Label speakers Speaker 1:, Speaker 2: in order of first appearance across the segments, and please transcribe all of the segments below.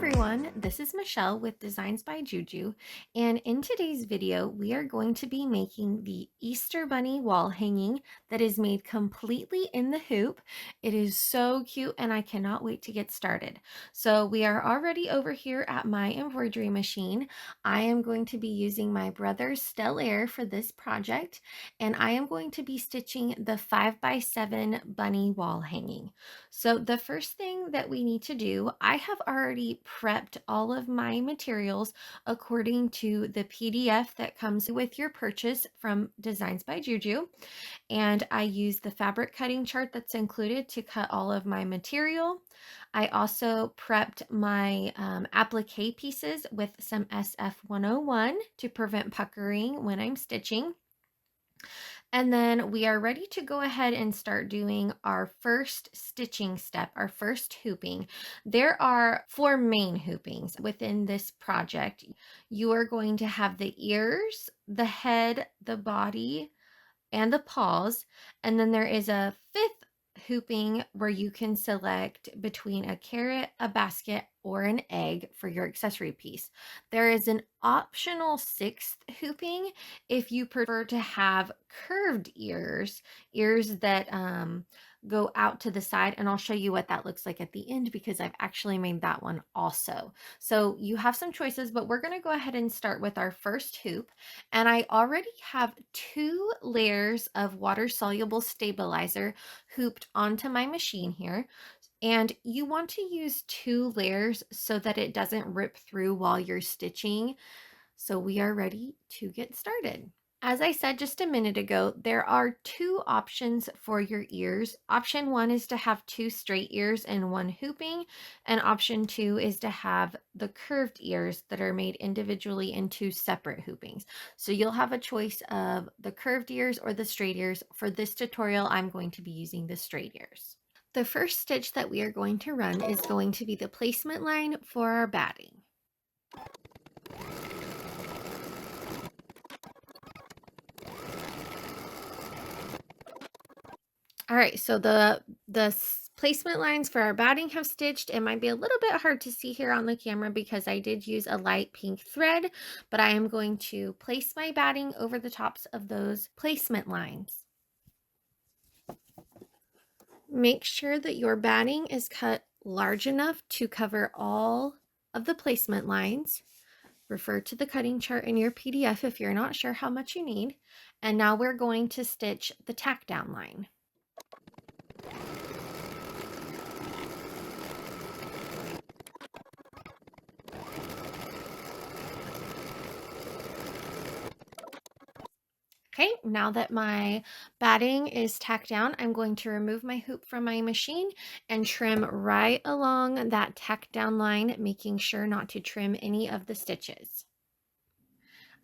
Speaker 1: everyone, this is Michelle with Designs by JuJu, and in today's video we are going to be making the Easter Bunny wall hanging that is made completely in the hoop. It is so cute and I cannot wait to get started. So we are already over here at my embroidery machine. I am going to be using my brother's Stell Air for this project, and I am going to be stitching the 5x7 bunny wall hanging. So the first thing that we need to do, I have already prepped all of my materials according to the PDF that comes with your purchase from Designs by JuJu. And I use the fabric cutting chart that's included to cut all of my material. I also prepped my applique pieces with some SF101 to prevent puckering when I'm stitching. And then we are ready to go ahead and start doing our first stitching step, our first hooping. There are 4 main hoopings within this project. You are going to have the ears, the head, the body, and the paws. And then there is a 5th hooping where you can select between a carrot, a basket, or an egg for your accessory piece. There is an optional 6th hooping if you prefer to have curved ears that go out to the side, and I'll show you what that looks like at the end because I've actually made that one also. So you have some choices, but we're going to go ahead and start with our first hoop. And I already have 2 layers of water-soluble stabilizer hooped onto my machine here. And you want to use 2 layers so that it doesn't rip through while you're stitching. So we are ready to get started. As I said just a minute ago, there are 2 options for your ears. Option 1 is to have 2 straight ears and 1 hooping, and option 2 is to have the curved ears that are made individually in 2 separate hoopings. So you'll have a choice of the curved ears or the straight ears. For this tutorial, I'm going to be using the straight ears. The first stitch that we are going to run is going to be the placement line for our batting. All right, so the placement lines for our batting have stitched. It might be a little bit hard to see here on the camera because I did use a light pink thread, but I am going to place my batting over the tops of those placement lines. Make sure that your batting is cut large enough to cover all of the placement lines. Refer to the cutting chart in your PDF if you're not sure how much you need. And now we're going to stitch the tack down line. Okay, now that my batting is tacked down, I'm going to remove my hoop from my machine and trim right along that tack down line, making sure not to trim any of the stitches.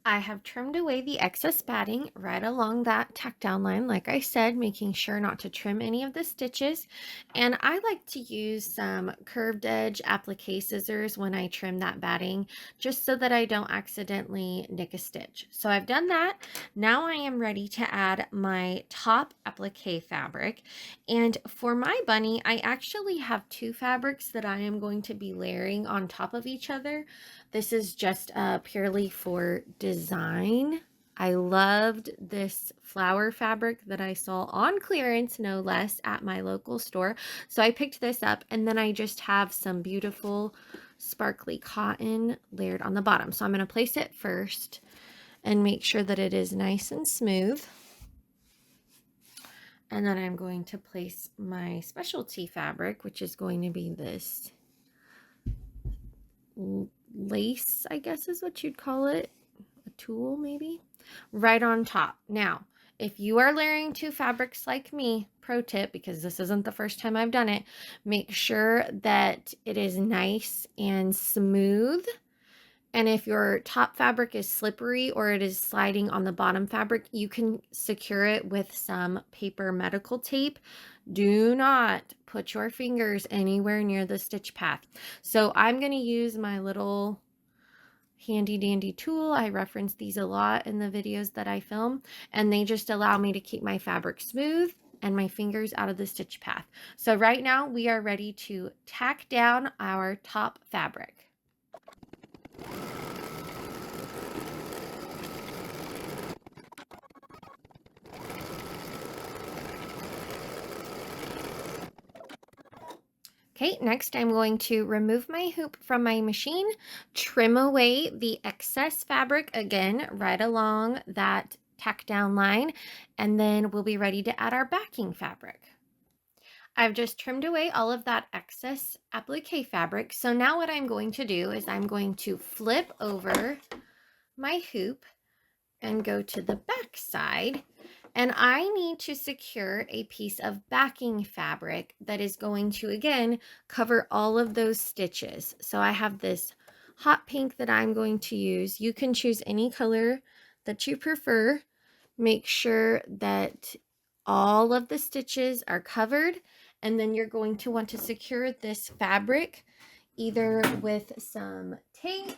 Speaker 1: I have trimmed away the excess batting right along that tack down line, like I said, making sure not to trim any of the stitches. And I like to use some curved edge applique scissors when I trim that batting, just so that I don't accidentally nick a stitch. So I've done that. Now I am ready to add my top applique fabric. And for my bunny, I actually have 2 fabrics that I am going to be layering on top of each other. This is just purely for design. I loved this flower fabric that I saw on clearance, no less, at my local store. So I picked this up, and then I just have some beautiful sparkly cotton layered on the bottom. So I'm going to place it first and make sure that it is nice and smooth. And then I'm going to place my specialty fabric, which is going to be this lace, I guess is what you'd call it, a tulle maybe, right on top. Now, if you are layering 2 fabrics like me, pro tip, because this isn't the first time I've done it, make sure that it is nice and smooth. And if your top fabric is slippery or it is sliding on the bottom fabric, you can secure it with some paper medical tape. Do not put your fingers anywhere near the stitch path. So I'm going to use my little handy dandy tool. I reference these a lot in the videos that I film, and they just allow me to keep my fabric smooth and my fingers out of the stitch path. So right now we are ready to tack down our top fabric. Okay, next I'm going to remove my hoop from my machine, trim away the excess fabric again right along that tack down line, and then we'll be ready to add our backing fabric. I've just trimmed away all of that excess applique fabric. So now what I'm going to do is I'm going to flip over my hoop and go to the back side. And I need to secure a piece of backing fabric that is going to, again, cover all of those stitches. So I have this hot pink that I'm going to use. You can choose any color that you prefer. Make sure that all of the stitches are covered, and then you're going to want to secure this fabric either with some tape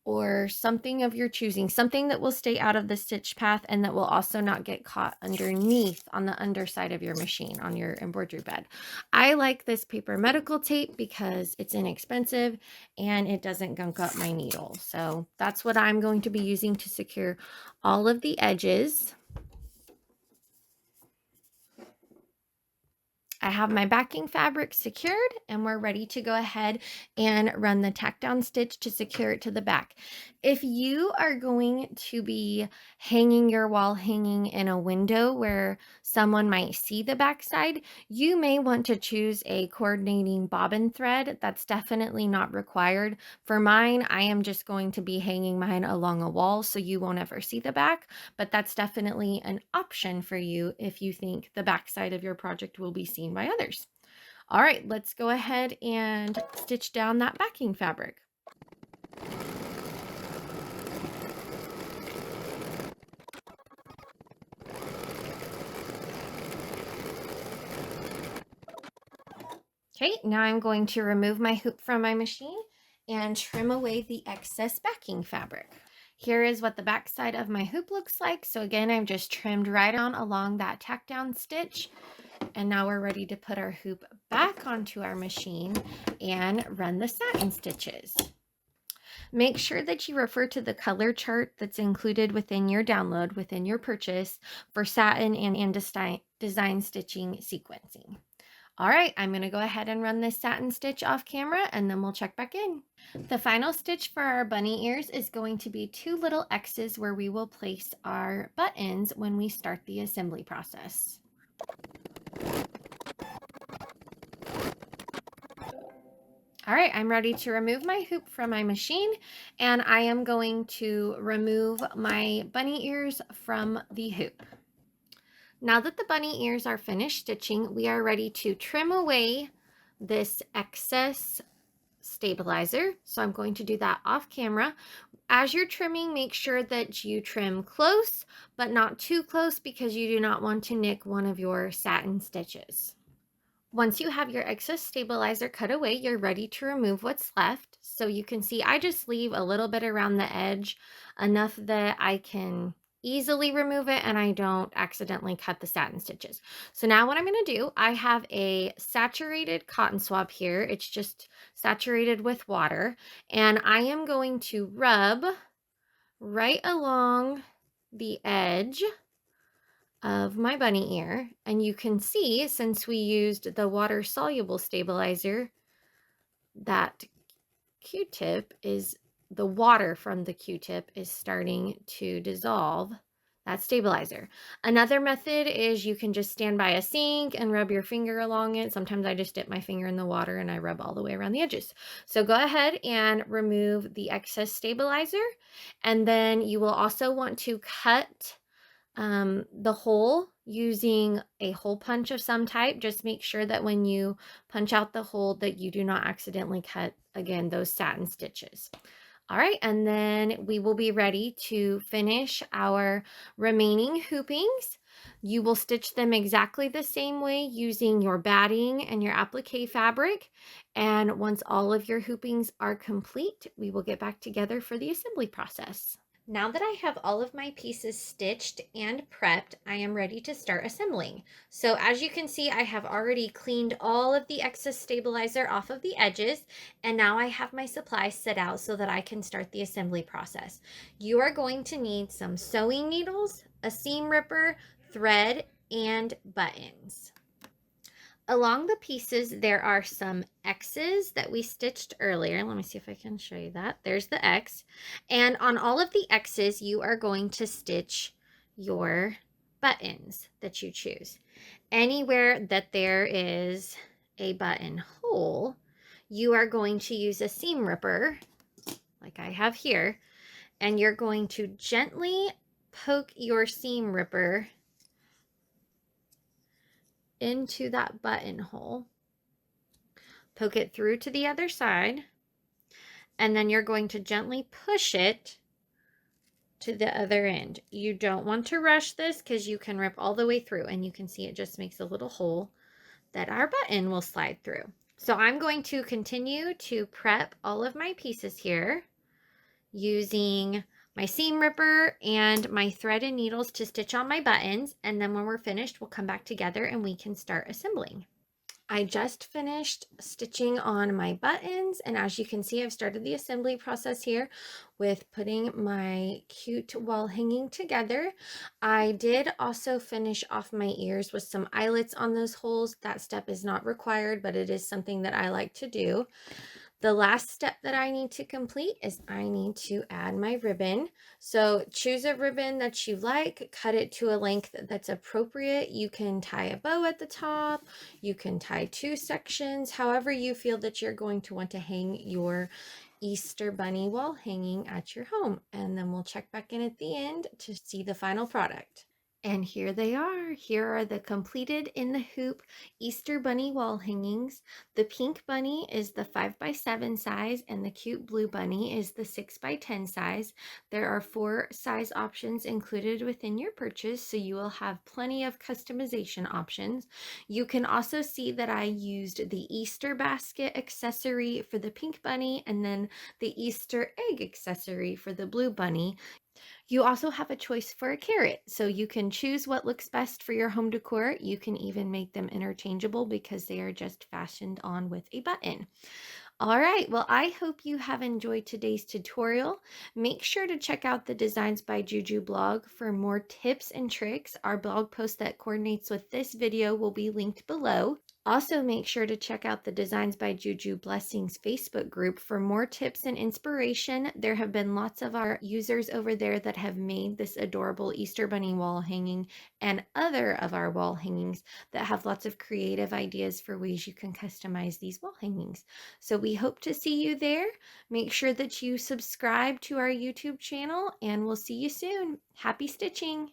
Speaker 1: or something of your choosing, something that will stay out of the stitch path and that will also not get caught underneath on the underside of your machine on your embroidery bed. I like this paper medical tape because it's inexpensive and it doesn't gunk up my needle. So that's what I'm going to be using to secure all of the edges. I have my backing fabric secured and we're ready to go ahead and run the tack down stitch to secure it to the back. If you are going to be hanging your wall hanging in a window where someone might see the back side, you may want to choose a coordinating bobbin thread. That's definitely not required. For mine, I am just going to be hanging mine along a wall so you won't ever see the back, but that's definitely an option for you if you think the back side of your project will be seen by others. All right, let's go ahead and stitch down that backing fabric. Okay, now I'm going to remove my hoop from my machine and trim away the excess backing fabric. Here is what the back side of my hoop looks like. So again, I've just trimmed right on along that tack down stitch. And now we're ready to put our hoop back onto our machine and run the satin stitches. Make sure that you refer to the color chart that's included within your download, within your purchase, for satin and design stitching sequencing. All right, I'm going to go ahead and run this satin stitch off camera and then we'll check back in. The final stitch for our bunny ears is going to be 2 little X's where we will place our buttons when we start the assembly process. All right, I'm ready to remove my hoop from my machine, and I am going to remove my bunny ears from the hoop. Now that the bunny ears are finished stitching, we are ready to trim away this excess stabilizer. So I'm going to do that off camera. As you're trimming, make sure that you trim close, but not too close because you do not want to nick one of your satin stitches. Once you have your excess stabilizer cut away, you're ready to remove what's left. So you can see I just leave a little bit around the edge, enough that I can easily remove it and I don't accidentally cut the satin stitches. So now what I'm going to do, I have a saturated cotton swab here. It's just saturated with water, and I am going to rub right along the edge of my bunny ear, and you can see since we used the water soluble stabilizer, that Q-tip is, the water from the Q-tip is starting to dissolve that stabilizer. Another method is you can just stand by a sink and rub your finger along it. Sometimes I just dip my finger in the water and I rub all the way around the edges. So go ahead and remove the excess stabilizer, and then you will also want to cut the hole using a hole punch of some type. Just make sure that when you punch out the hole that you do not accidentally cut, again, those satin stitches. All right, and then we will be ready to finish our remaining hoopings. You will stitch them exactly the same way using your batting and your applique fabric. And once all of your hoopings are complete, we will get back together for the assembly process. Now that I have all of my pieces stitched and prepped, I am ready to start assembling. So as you can see, I have already cleaned all of the excess stabilizer off of the edges, and now I have my supplies set out so that I can start the assembly process. You are going to need some sewing needles, a seam ripper, thread, and buttons. Along the pieces, there are some X's that we stitched earlier. Let me see if I can show you that. There's the X. And on all of the X's, you are going to stitch your buttons that you choose. Anywhere that there is a button hole, you are going to use a seam ripper, like I have here, and you're going to gently poke your seam ripper into that buttonhole. Poke it through to the other side, and then you're going to gently push it to the other end. You don't want to rush this because you can rip all the way through, and you can see it just makes a little hole that our button will slide through. So I'm going to continue to prep all of my pieces here using my seam ripper and my thread and needles to stitch on my buttons, and then when we're finished, we'll come back together and we can start assembling. I just finished stitching on my buttons, and as you can see, I've started the assembly process here with putting my cute wall hanging together. I did also finish off my ears with some eyelets on those holes. That step is not required, but it is something that I like to do. The last step that I need to complete is I need to add my ribbon. So choose a ribbon that you like, cut it to a length that's appropriate. You can tie a bow at the top, you can tie two sections, however you feel that you're going to want to hang your Easter bunny wall hanging at your home. And then we'll check back in at the end to see the final product. And here they are. Here are the completed in the hoop Easter bunny wall hangings. The pink bunny is the 5x7 size and the cute blue bunny is the 6x10 size. There are 4 size options included within your purchase, so you will have plenty of customization options. You can also see that I used the Easter basket accessory for the pink bunny and then the Easter egg accessory for the blue bunny. You also have a choice for a carrot, so you can choose what looks best for your home decor. You can even make them interchangeable because they are just fastened on with a button. All right, well, I hope you have enjoyed today's tutorial. Make sure to check out the Designs by JuJu blog for more tips and tricks. Our blog post that coordinates with this video will be linked below. Also, make sure to check out the Designs by JuJu Blessings Facebook group for more tips and inspiration. There have been lots of our users over there that have made this adorable Easter bunny wall hanging and other of our wall hangings that have lots of creative ideas for ways you can customize these wall hangings. So we hope to see you there. Make sure that you subscribe to our YouTube channel and we'll see you soon. Happy stitching!